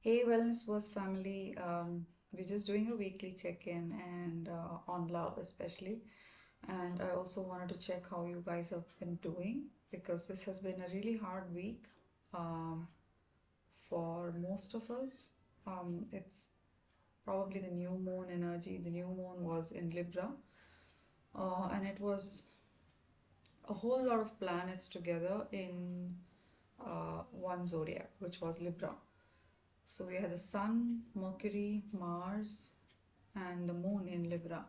Hey, Wellness First family. We're just doing a weekly check-in and on love especially. And I also wanted to check how you guys have been doing because this has been a really hard week um, for most of us. It's probably the new moon energy. The new moon was in Libra, and it was a whole lot of planets together in one zodiac, which was Libra. So we had the Sun, Mercury, Mars, and the Moon in Libra.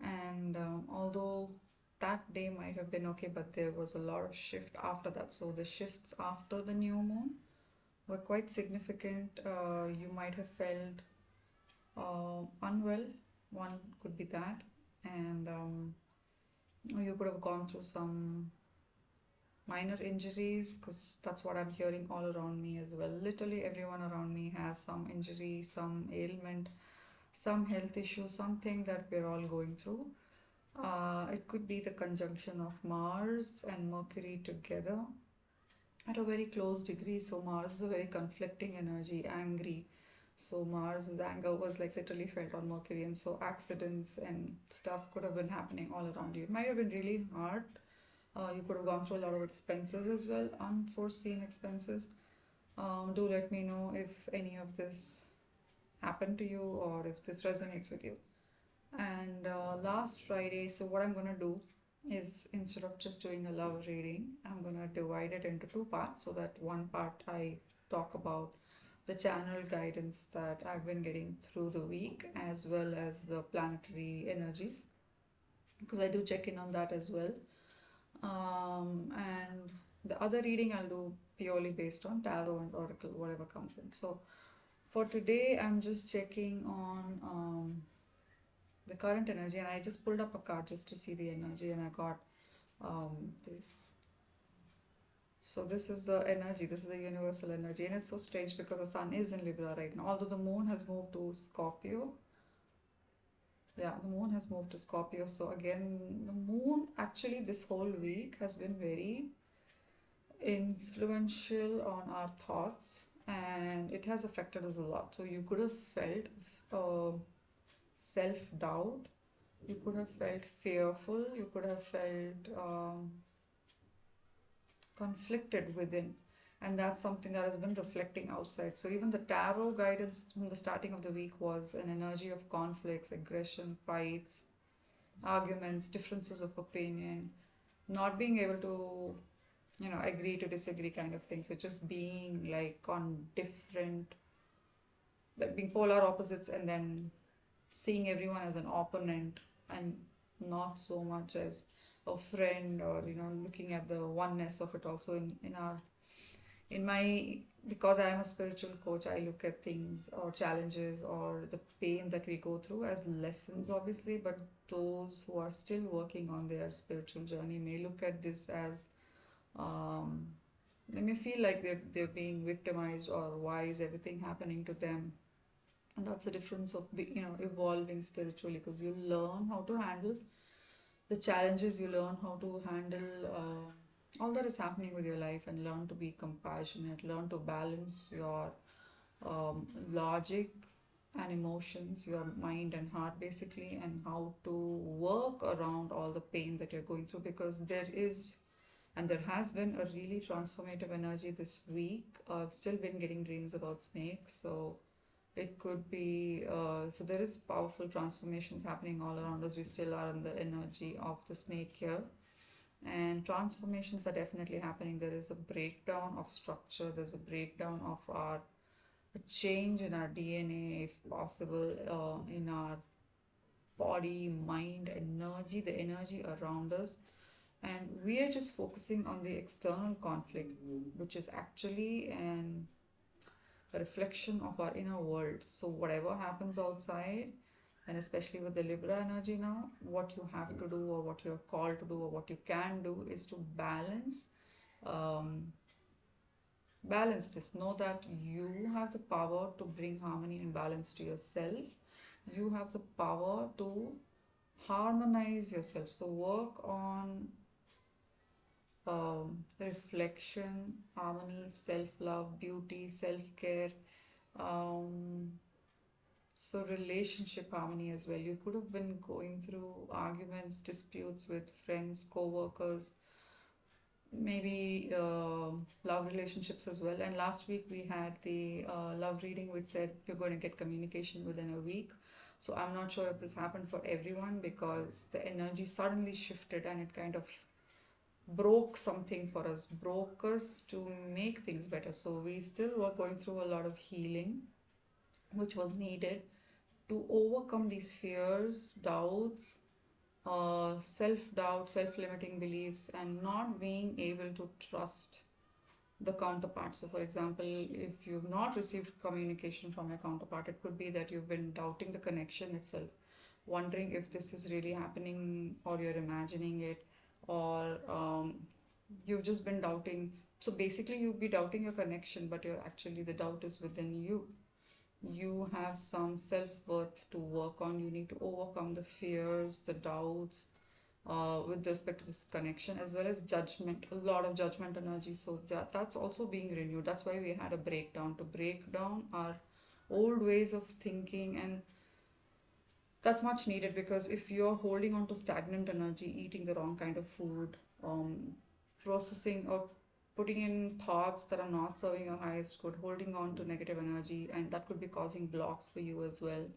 And although that day might have been okay, but there was a lot of shift after that. So the shifts after the new moon were quite significant. You might have felt unwell. One could be that, and you could have gone through some minor injuries because that's what I'm hearing all around me as well. Literally everyone around me has some injury, some ailment, some health issue, something that we're all going through. It could be the conjunction of Mars and Mercury together at a very close degree. So Mars is a very conflicting energy, angry. So Mars's anger was like literally felt on Mercury, and so accidents and stuff could have been happening all around you. It might have been really hard. You could have gone through a lot of expenses as well, unforeseen expenses. Do let me know if any of this happened to you or if this resonates with you. And last Friday, so what I'm gonna do is instead of just doing a love reading, I'm gonna divide it into two parts so that one part I talk about the channel guidance that I've been getting through the week as well as the planetary energies because I do check in on that as well. And the other reading I'll do purely based on tarot and oracle, whatever comes in. So for today, I'm just checking on the current energy, and I just pulled up a card just to see the energy, and I got this. So this is the energy, this is the universal energy, and it's so strange because the sun is in Libra right now. Although the moon has moved to Scorpio, yeah, the moon has moved to Scorpio. So again, the moon actually this whole week has been very influential on our thoughts, and it has affected us a lot. So you could have felt self doubt, you could have felt fearful, you could have felt conflicted within, and that's something that has been reflecting outside. So even the tarot guidance from the starting of the week was an energy of conflicts, aggression, fights, arguments, differences of opinion, not being able to agree to disagree kind of thing. So just being like on different, like being polar opposites, and then seeing everyone as an opponent and not so much as a friend, or looking at the oneness of it also in my, because I am a spiritual coach, I look at things or challenges or the pain that we go through as lessons, obviously, but those who are still working on their spiritual journey may look at this as um, they may feel like they're being victimized, or why is everything happening to them. And that's the difference of evolving spiritually, because you learn how to handle the challenges, you learn how to handle all that is happening with your life, and learn to be compassionate, learn to balance your logic and emotions, your mind and heart basically, and how to work around all the pain that you're going through, because there is and there has been a really transformative energy this week. I've still been getting dreams about snakes, so it could be, so there is powerful transformations happening all around us. We still are in the energy of the snake here. And transformations are definitely happening. There is a breakdown of structure, there's a breakdown of a change in our DNA, if possible, in our body, mind, energy, the energy around us. And we are just focusing on the external conflict, which is actually a reflection of our inner world. So, whatever happens outside, and especially with the Libra energy now, what you have to do, or what you're called to do, or what you can do is to um, balance this. Know that you have the power to bring harmony and balance to yourself. You have the power to harmonize yourself. So, work on reflection, harmony, self love, beauty, self care, Um, so relationship harmony as well. You could have been going through arguments, disputes with friends, co-workers, maybe love relationships as well. And last week we had the love reading which said you're going to get communication within a week. So I'm not sure if this happened for everyone because the energy suddenly shifted and it kind of broke something for us, broke us to make things better. So we still were going through a lot of healing, which was needed to overcome these fears, doubts, self doubt, self limiting beliefs, and not being able to trust the counterpart. So, for example, if you've not received communication from your counterpart, it could be that you've been doubting the connection itself, wondering if this is really happening or you're imagining it, or you've just been doubting. So, basically, you'd be doubting your connection, but you're actually the doubt is within you. You have some self worth to work on. You need to overcome the fears, the doubts, with respect to this connection, as well as judgment, a lot of judgment energy. So that's also being renewed. That's why we had a breakdown to break down our old ways of thinking, and that's much needed because if you're holding on to stagnant energy, eating the wrong kind of food, processing or putting in thoughts that are not serving your highest good, holding on to negative energy, and that could be causing blocks for you as well.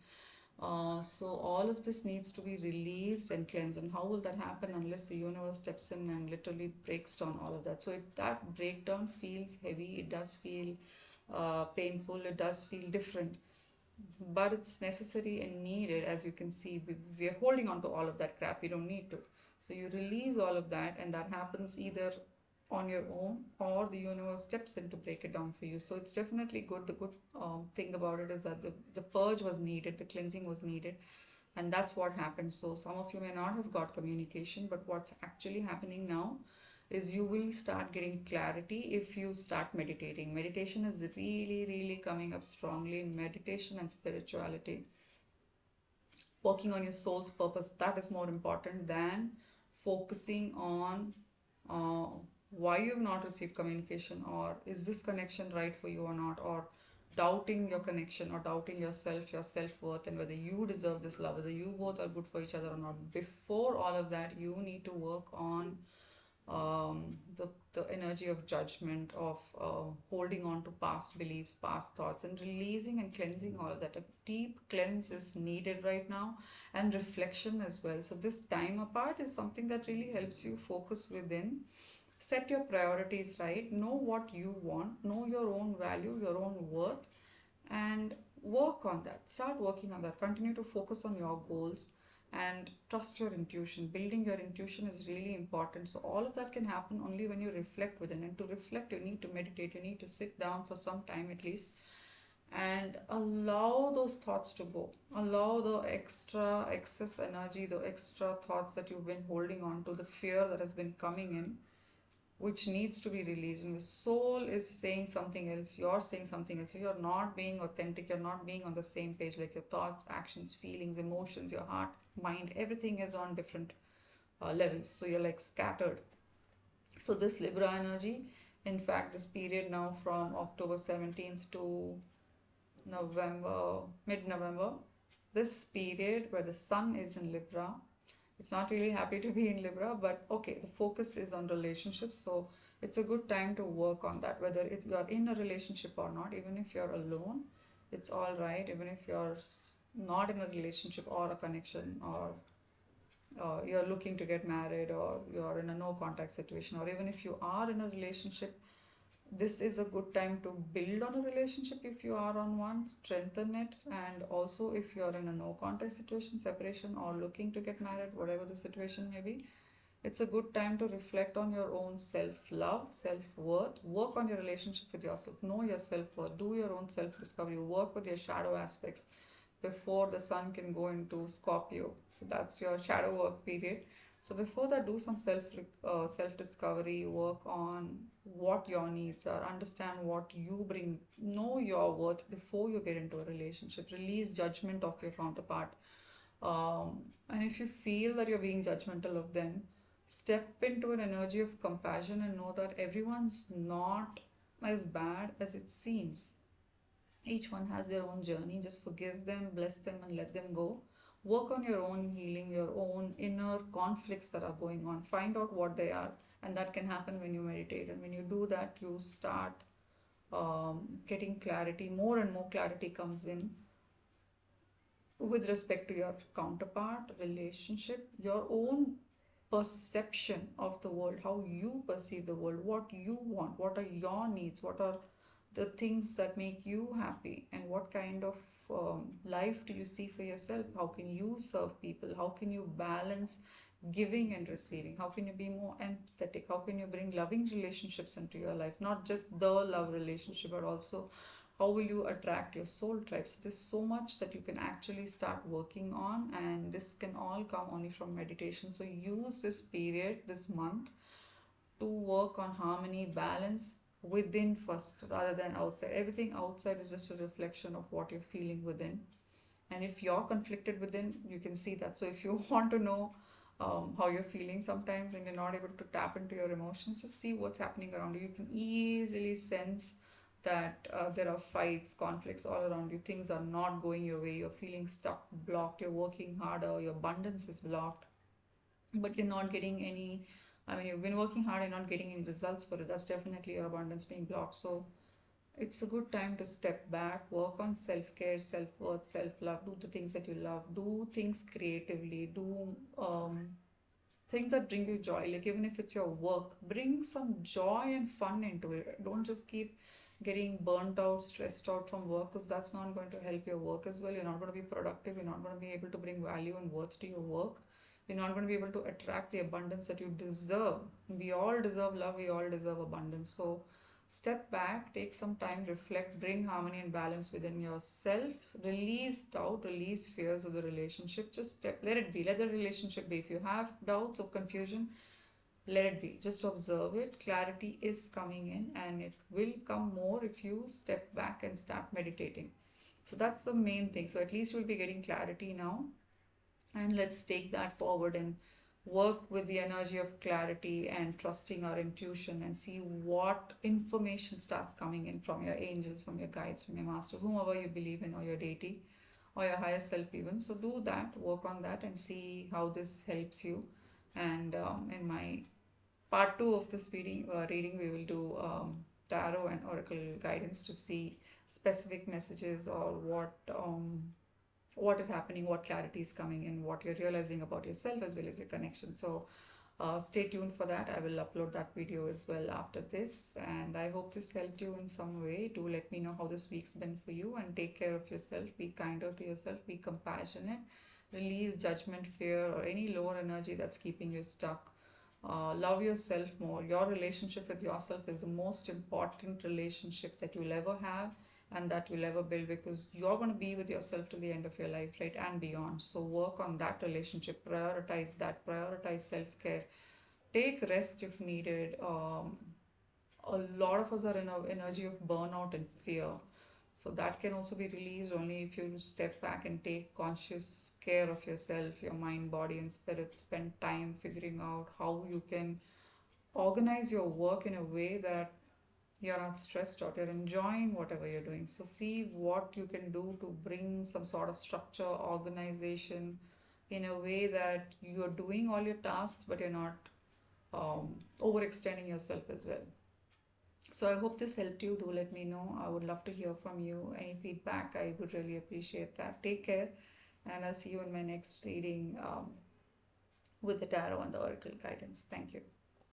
So all of this needs to be released and cleansed. And how will that happen unless the universe steps in and literally breaks down all of that? So if that breakdown feels heavy, it does feel painful, it does feel different, but it's necessary and needed. As you can see, we are holding on to all of that crap. We don't need to. So you release all of that, and that happens either on your own or the universe steps in to break it down for you. So it's definitely good. The good thing about it is that the purge was needed, the cleansing was needed, and that's what happened. So some of you may not have got communication, but what's actually happening now is you will start getting clarity if you start meditating. Meditation is really, really coming up strongly in meditation and spirituality. Working on your soul's purpose, that is more important than focusing on uh, why you have not received communication, or is this connection right for you or not, or doubting your connection or doubting yourself, your self-worth, and whether you deserve this love, whether you both are good for each other or not. Before all of that, you need to work on the energy of judgment, of holding on to past beliefs, past thoughts, and releasing and cleansing all of that. A deep cleanse is needed right now, and reflection as well. So, this time apart is something that really helps you focus within, set your priorities right, know what you want, know your own value, your own worth, and work on that. Start working on that. Continue to focus on your goals and trust your intuition. Building your intuition is really important. So all of that can happen only when you reflect within. And to reflect, you need to meditate. You need to sit down for some time at least and allow those thoughts to go. Allow the extra excess energy, the extra thoughts that you've been holding on to, the fear that has been coming in, which needs to be released. And the soul is saying something else, you're saying something else. So you're not being authentic, you're not being on the same page. Like your thoughts, actions, feelings, emotions, your heart, mind, everything is on different levels. So you're like scattered. So this Libra energy, in fact, this period now from October 17th to November, mid-November, this period where the sun is in Libra, it's not really happy to be in Libra, but okay, the focus is on relationships. So it's a good time to work on that, whether you are in a relationship or not. Even if you're alone, it's all right. Even if you're not in a relationship or a connection, or you're looking to get married, or you're in a no contact situation, or even if you are in a relationship, this is a good time to build on a relationship. If you are on one, strengthen it. And also if you're in a no contact situation, separation, or looking to get married, whatever the situation may be, it's a good time to reflect on your own self love, self worth, work on your relationship with yourself, know your self worth, do your own self discovery, work with your shadow aspects before the sun can go into Scorpio. So that's your shadow work period. So before that, do some self discovery, work on what your needs are, understand what you bring, know your worth before you get into a relationship. Release judgment of your counterpart. And if you feel that you're being judgmental of them, step into an energy of compassion and know that everyone's not as bad as it seems. Each one has their own journey. Just forgive them, bless them, and let them go. Work on your own healing, your own inner conflicts that are going on. Find out what they are, and that can happen when you meditate. And when you do that, you start getting clarity. More and more clarity comes in with respect to your counterpart, relationship, your own perception of the world, how you perceive the world, what you want, what are your needs, what are the things that make you happy, and what kind of life do you see for yourself? How can you serve people? How can you balance giving and receiving? How can you be more empathetic? How can you bring loving relationships into your life? Not just the love relationship, but also how will you attract your soul tribe? So there's so much that you can actually start working on, and this can all come only from meditation. So use this period, this month, to work on harmony, balance within first rather than outside. Everything outside is just a reflection of what you're feeling within. And if you're conflicted within, you can see that. So if you want to know how you're feeling sometimes and you're not able to tap into your emotions, just see what's happening around you. You can easily sense that there are fights, conflicts all around you. Things are not going your way. You're feeling stuck, blocked. You're working harder. Your abundance is blocked, but you're not getting any. I mean, you've been working hard, you're not getting any results for it. That's definitely your abundance being blocked. So it's a good time to step back, work on self care, self worth, self love, do the things that you love, do things creatively, do things that bring you joy. Like, even if it's your work, bring some joy and fun into it. Don't just keep getting burnt out, stressed out from work, because that's not going to help your work as well. You're not going to be productive, you're not going to be able to bring value and worth to your work. You're not going to be able to attract the abundance that you deserve. We all deserve love, we all deserve abundance. So step back, take some time, reflect, bring harmony and balance within yourself, release doubt, release fears of the relationship. Just let it be, let the relationship be. If you have doubts or confusion, let it be. Just observe it. Clarity is coming in, and it will come more if you step back and start meditating. So that's the main thing. So at least you'll be getting clarity now, and let's take that forward and work with the energy of clarity and trusting our intuition, and see what information starts coming in from your angels, from your guides, from your masters, whomever you believe in, or your deity, or your higher self even. So do that, work on that, and see how this helps you. And in my part 2 of this reading, we will do tarot and oracle guidance to see specific messages, or what is happening, what clarity is coming in, what you're realizing about yourself as well as your connection. So stay tuned for that. I will upload that video as well after this. And I hope this helped you in some way. Do let me know how this week's been for you, and take care of yourself. Be kinder to yourself. Be compassionate. Release judgment, fear, or any lower energy that's keeping you stuck. Love yourself more. Your relationship with yourself is the most important relationship that you'll ever have and that you'll ever build, because you're going to be with yourself till the end of your life, right? And beyond. So work on that relationship, prioritize that, prioritize self-care, take rest if needed. A lot of us are in an energy of burnout and fear, so that can also be released only if you step back and take conscious care of yourself, your mind, body, and spirit. Spend time figuring out how you can organize your work in a way that you're not stressed out, you're enjoying whatever you're doing. So see what you can do to bring some sort of structure, organization, in a way that you're doing all your tasks, but you're not overextending yourself as well. So I hope this helped you. Do let me know. I would love to hear from you. Any feedback, I would really appreciate that. Take care, and I'll see you in my next reading with the tarot and the oracle guidance. Thank you.